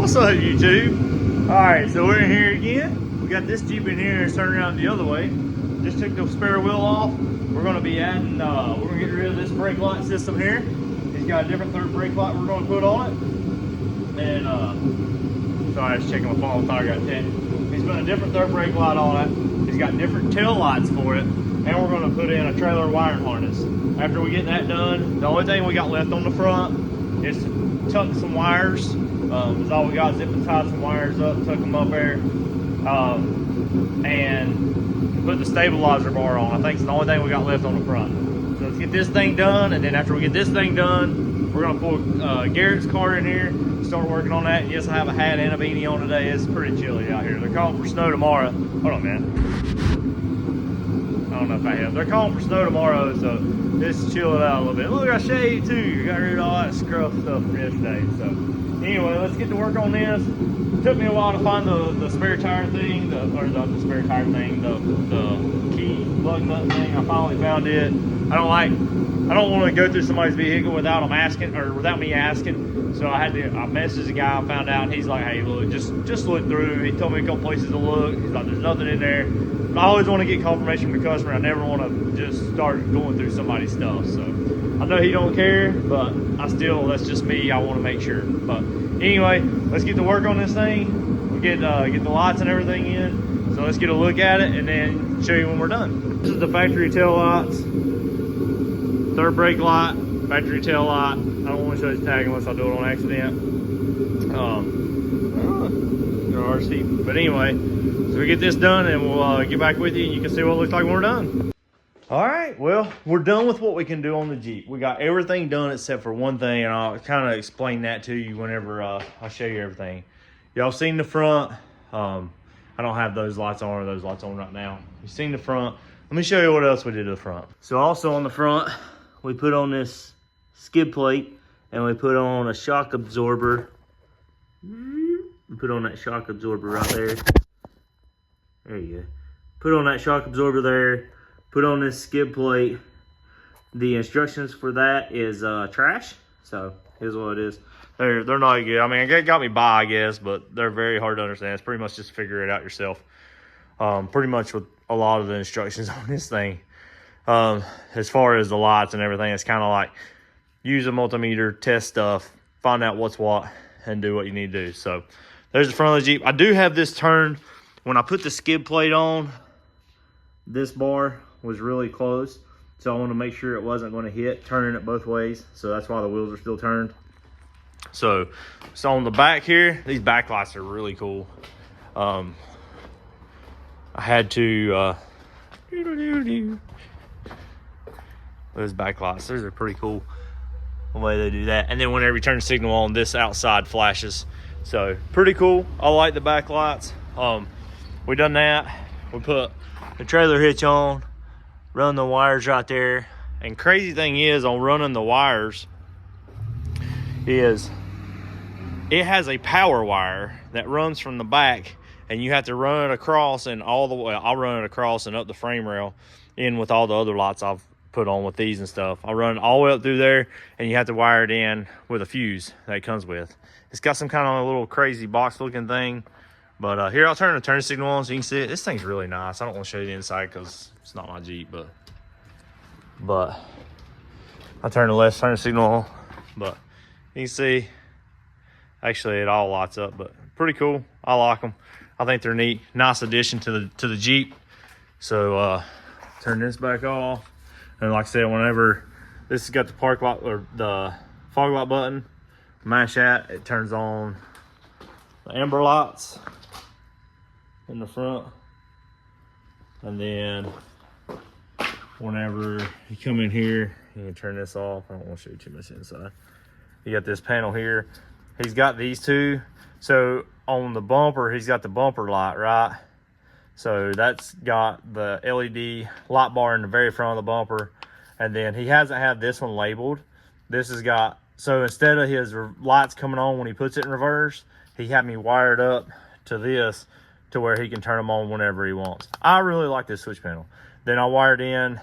What's up, YouTube? Alright, so we're in here again. We got this Jeep in here, it's turning around the other way. Just took the spare wheel off. We're going to be adding, we're going to get rid of this brake light system here. He's got a different third brake light we're going to put on it. And, sorry, I was checking my phone, I thought I got 10. He's put a different third brake light on it. He's got different tail lights for it. And we're going to put in a trailer wiring harness. After we get that done, the only thing we got left on the front is to tuck some wires. That's all we got, zip and tie some wires up, tuck them up there, and put the stabilizer bar on. I think it's the only thing we got left on the front. So let's get this thing done, and then after we get this thing done, we're gonna pull Garrett's car in here, start working on that. Yes, I have a hat and a beanie on today. It's pretty chilly out here. They're calling for snow tomorrow. Hold on, man. I don't know if I have. They're calling for snow tomorrow, so just chill it out a little bit. Look, I shaved too. Got rid of all that scruff stuff from yesterday. So anyway, let's get to work on this. It took me a while to find the spare tire thing, the key plug nut thing. I finally found it. I don't want to go through somebody's vehicle without them asking, or without me asking. So I messaged the guy, I found out, and he's like, hey, look, just look through. He told me a couple places to look. He's like, there's nothing in there. But I always want to get confirmation from the customer. I never want to just start going through somebody's stuff. So I know he don't care, but that's just me. I want to make sure. But anyway, let's get to work on this thing. We'll get the lights and everything in. So let's get a look at it and then show you when we're done. This is the factory tail lights. Third brake light, factory tail light. I don't want to show this tag unless I do it on accident. RC. But anyway, so we get this done and we'll get back with you and you can see what it looks like when we're done. All right, well, we're done with what we can do on the Jeep. We got everything done except for one thing, and I'll kind of explain that to you whenever I show you everything. Y'all seen the front. I don't have those lights on or those lights on right now. You've seen the front. Let me show you what else we did to the front. So also on the front, we put on this skid plate and we put on a shock absorber. We put on that shock absorber right there. There you go. Put on that shock absorber there. Put on this skid plate. The instructions for that is trash. So here's what it is. They're not good. I mean, it got me by, I guess, but they're very hard to understand. It's pretty much just figure it out yourself. Pretty much with a lot of the instructions on this thing. As far as the lights and everything, it's kind of like use a multimeter, test stuff, find out what's what, and do what you need to do. So there's the front of the Jeep. I do have this turned. When I put the skid plate on, this bar was really close. So I want to make sure it wasn't going to hit, turning it both ways. So that's why the wheels are still turned. So on the back here, these back lights are really cool. I had to, those back lights, those are pretty cool the way they do that. And then whenever you turn the signal on, this outside flashes. So pretty cool. I like the back lights. We done that. We put the trailer hitch on, run the wires right there. And crazy thing is on running the wires is it has a power wire that runs from the back and you have to run it across and all the way. I'll run it across and up the frame rail in with all the other lights I've put on with these and stuff. I'll run it all the way up through there and you have to wire it in with a fuse that it comes with. It's got some kind of a little crazy box looking thing. But here, I'll turn the turn signal on so you can see it. This thing's really nice. I don't want to show you the inside because it's not my Jeep, but I turn the left turn signal on. But you can see, actually it all lights up, but pretty cool. I like them. I think they're neat. Nice addition to the Jeep. So turn this back off. And like I said, whenever this has got the park light or the fog light button, mash that, it turns on the amber lights in the front. And then whenever you come in here, you can turn this off. I don't want to show you too much inside. You got this panel here. He's got these two. So on the bumper, he's got the bumper light, right? So that's got the LED light bar in the very front of the bumper. And then he hasn't had this one labeled. This has got, so instead of his lights coming on when he puts it in reverse, he had me wired up to this to where he can turn them on whenever he wants. I really like this switch panel. Then I wired in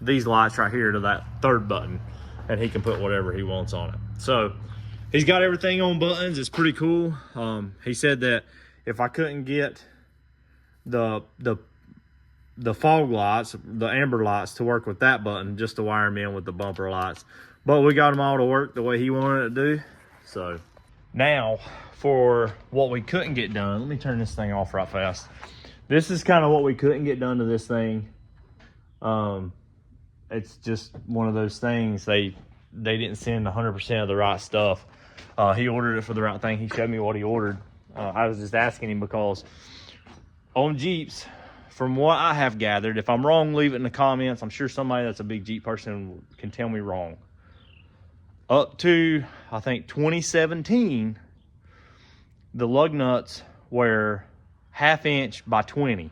these lights right here to that third button, and he can put whatever he wants on it. So he's got everything on buttons. It's pretty cool. He said that if I couldn't get the fog lights, the amber lights, to work with that button, just to wire them in with the bumper lights. But we got them all to work the way he wanted it to do. So now for what we couldn't get done, let me turn this thing off right fast. This is kind of what we couldn't get done to this thing. It's just one of those things. They didn't send 100% of the right stuff. He ordered it for the right thing. He showed me what he ordered. I was just asking him because on Jeeps, from what I have gathered, if I'm wrong, leave it in the comments. I'm sure somebody that's a big Jeep person can tell me wrong. Up to, I think, 2017, the lug nuts were 1/2 inch by 20.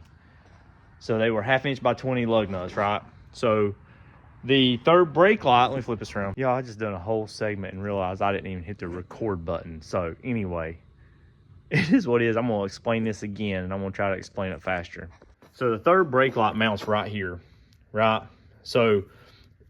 So they were 1/2 inch by 20 lug nuts, right? So the third brake light, let me flip this around. Yeah, I just done a whole segment and realized I didn't even hit the record button. So anyway, it is what it is. I'm gonna explain this again and I'm gonna try to explain it faster. So the third brake light mounts right here, right? So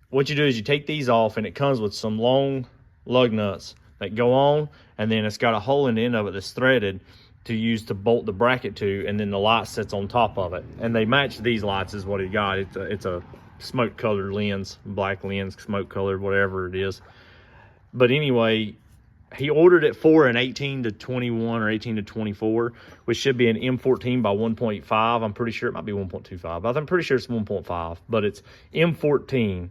what you do is you take these off, and it comes with some long lug nuts that go on, and then it's got a hole in the end of it that's threaded to use to bolt the bracket to, and then the light sits on top of it. And they match these lights is what he got. It's a smoke colored lens, black lens, smoke colored, whatever it is. But anyway, he ordered it for an 18 to 21 or 18 to 24, which should be an M14 by 1.5. I'm pretty sure it might be 1.25, but I'm pretty sure it's 1.5, but it's M14.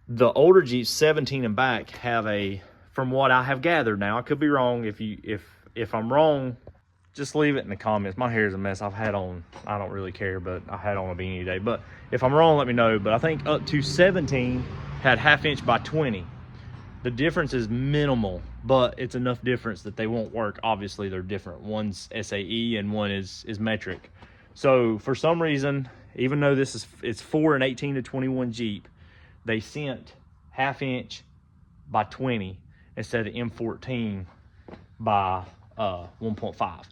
The older Jeeps 17 and back have a, from what I have gathered, now I could be wrong. If I'm wrong, just leave it in the comments. My hair is a mess. I've had on, I don't really care, but I had on a beanie today. But if I'm wrong, let me know. But I think up to 17 had 1/2 inch by 20. The difference is minimal, but it's enough difference that they won't work. Obviously, they're different. One's SAE and one is metric. So for some reason, even though it's for an 18 to 21 Jeep, they sent 1/2 inch by 20 instead of M14 by 1.5.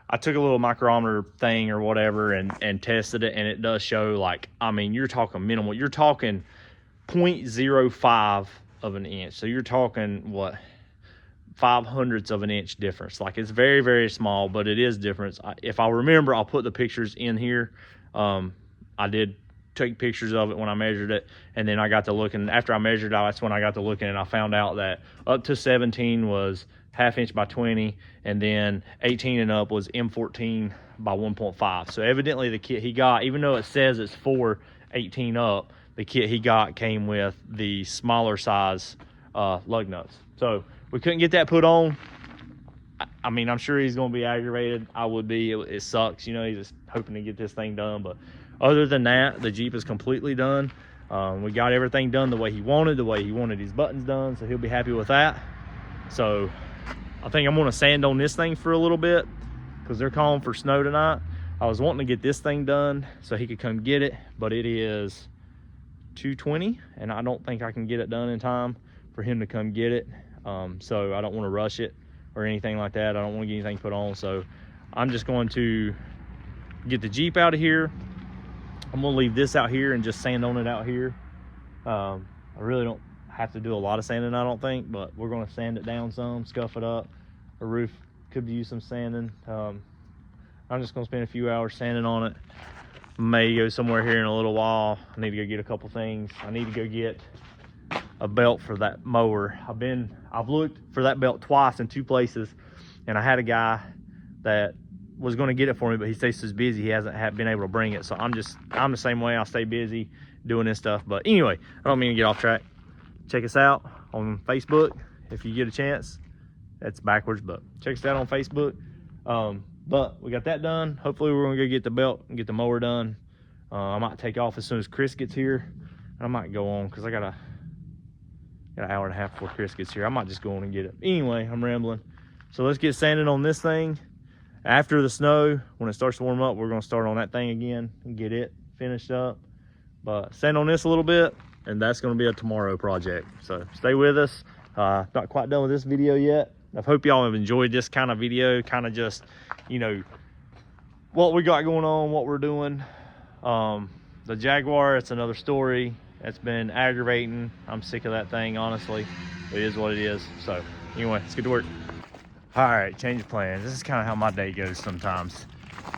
I took a little micrometer thing or whatever and tested it, and it does show, like, I mean, you're talking minimal. You're talking 0.05 of an inch. So you're talking, what, 0.05 of an inch difference. Like, it's very, very small, but it is difference. If I remember, I'll put the pictures in here. I did take pictures of it when I measured it, and then I got to looking. After I measured it, that's when I got to looking, and I found out that up to 17 was 1/2 inch by 20, and then 18 and up was M14 by 1.5. So evidently the kit he got, even though it says it's for 18 up, the kit he got came with the smaller size lug nuts. So we couldn't get that put on. I mean, I'm sure he's going to be aggravated. I would be. It sucks, you know. He's just hoping to get this thing done, but other than that, the Jeep is completely done. We got everything done the way he wanted his buttons done, so he'll be happy with that. So I think I'm going to sand on this thing for a little bit because they're calling for snow tonight. I was wanting to get this thing done so he could come get it, but it is 2:20, and I don't think I can get it done in time for him to come get it. So I don't want to rush it or anything like that. I don't want to get anything put on, so I'm just going to get the Jeep out of here. I'm gonna leave this out here and just sand on it out here. I really don't have to do a lot of sanding, I don't think, but we're gonna sand it down some, scuff it up. The roof could use some sanding. I'm just gonna spend a few hours sanding on it. May go somewhere here in a little while. I need to go get a couple things. I need to go get a belt for that mower. I've looked for that belt twice in 2 places, and I had a guy that was going to get it for me, but he stays so busy he hasn't been able to bring it. So I'm the same way. I'll stay busy doing this stuff. But anyway, I don't mean to get off track. Check us out on Facebook if you get a chance. That's backwards, but check us out on Facebook. But we got that done. Hopefully we're gonna go get the belt and get the mower done. I might take off as soon as Chris gets here. I might go on because I got an hour and a half before Chris gets here. I might just go on and get it. Anyway, I'm rambling. So let's get sanding on this thing. After the snow, when it starts to warm up, we're gonna start on that thing again and get it finished up. But sand on this a little bit, and that's gonna be a tomorrow project. So stay with us. Not quite done with this video yet. I hope y'all have enjoyed this kind of video, kind of just, you know, what we got going on, what we're doing. The Jaguar, it's another story. It's been aggravating. I'm sick of that thing, honestly. It is what it is. So Anyway, let's get to work. All right, change of plans. This is kind of how my day goes sometimes.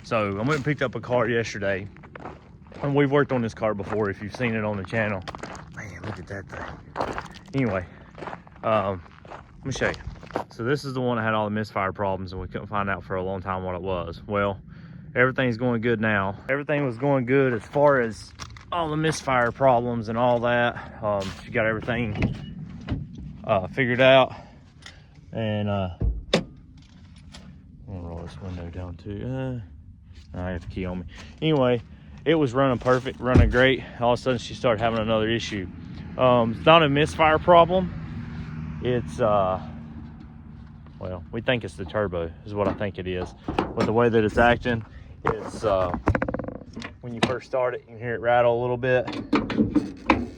So I went and picked up a car yesterday, and we've worked on this car before if you've seen it on the channel. Man, look at that thing. Anyway, let me show you. So this is the one that had all the misfire problems, and we couldn't find out for a long time what it was. Well, everything's going good now. Everything was going good as far as all the misfire problems and all that. She got everything figured out, and I'm gonna roll this window down too. I have the key on me. Anyway, it was running perfect, running great. All of a sudden she started having another issue. It's not a misfire problem. It's well, we think it's the turbo is what I think it is. But the way that it's acting, it's when you first start it, you can hear it rattle a little bit.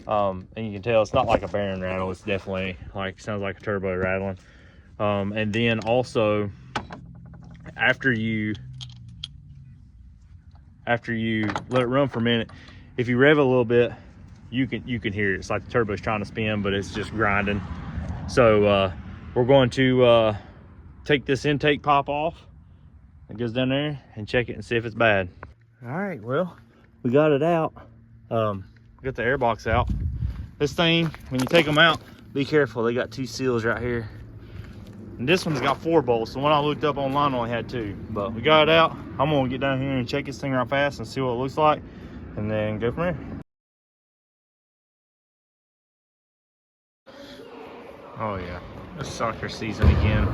And you can tell it's not like a bearing rattle. It's definitely like, sounds like a turbo rattling. And then also after you let it run for a minute, if you rev it a little bit, you can hear it. It's like the turbo's trying to spin, but it's just grinding. So we're going to take this intake pop off. It goes down there and check it and see if it's bad. All right, well, we got it out. Got the air box out. This thing, when you take them out, be careful. They got 2 seals right here. And this one's got 4 bolts. The one I looked up online only had 2. But we got it out. I'm gonna get down here and check this thing real fast and see what it looks like, and then go from there. Oh yeah, it's soccer season again.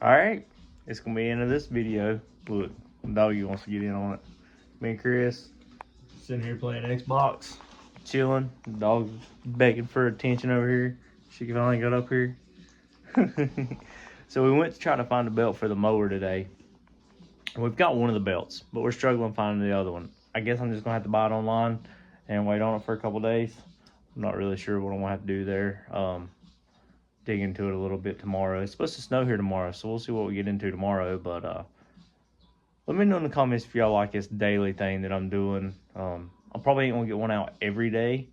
All right, it's gonna be the end of this video. Look, doggy wants to get in on it. Me and Chris sitting here playing Xbox, chilling. The dog's begging for attention over here. She finally got up here. So we went to try to find a belt for the mower today. We've got one of the belts, but we're struggling finding the other one. I guess I'm just gonna have to buy it online and wait on it for a couple days. I'm not really sure what I'm gonna have to do there. Dig into it a little bit tomorrow. It's supposed to snow here tomorrow, so we'll see what we get into tomorrow. But let me know in the comments if y'all like this daily thing that I'm doing. I probably ain't gonna get one out every day,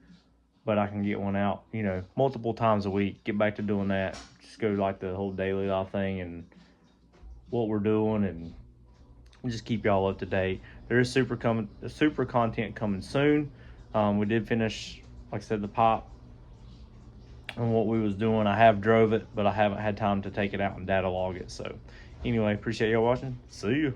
but I can get one out, you know, multiple times a week. Get back to doing that. Just go like the whole daily life thing and what we're doing, and just keep y'all up to date. There is super content coming soon. We did finish, like I said, the pop and what we was doing. I have drove it, but I haven't had time to take it out and data log it. So anyway, appreciate y'all watching. See you.